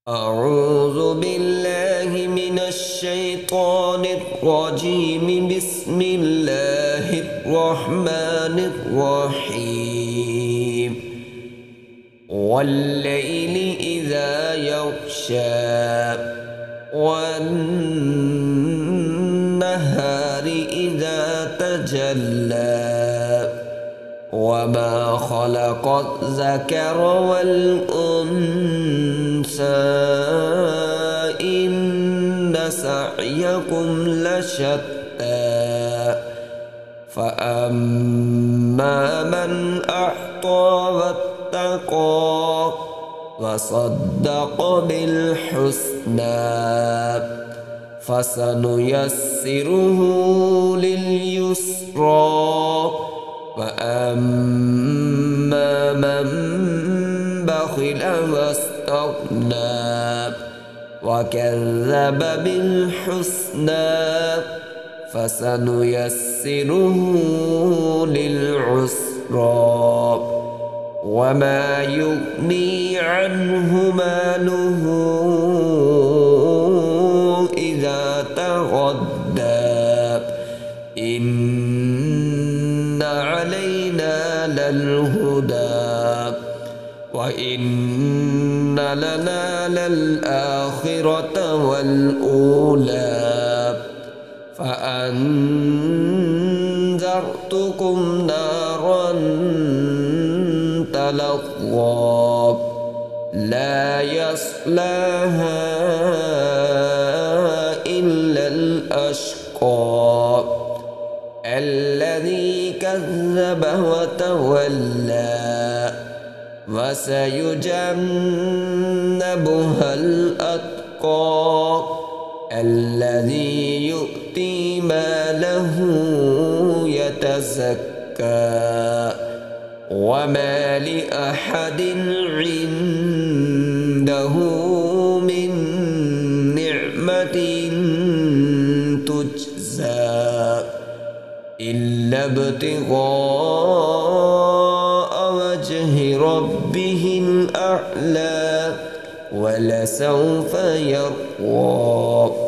أعوذ بالله من الشيطان الرجيم. بسم الله الرحمن الرحيم. والليل إذا يغشى والنهار إذا تجلى وما خلق الذكر والأنثى إن سعيكم لشتى فأما من أعطى واتقى وصدق بالحسنى فسنيسره لليسرى وأما من بخل واستغنى وكذب بالحسنى فسنيسره للعسرى وما يغني عنه ماله إذا تغدى إن علينا للهدى وإن لنا للآخرة والأولى فأنذرتكم نارا تلظى لا يصلاها إلا الأشقى الذي كذب وتولى وسيجنبها الأتقى الذي يؤتي ماله يتزكى وما لأحد عنده من نعمة تجزى إلا ابتغاء وجه ربه الأعلى ولسوف يرضى.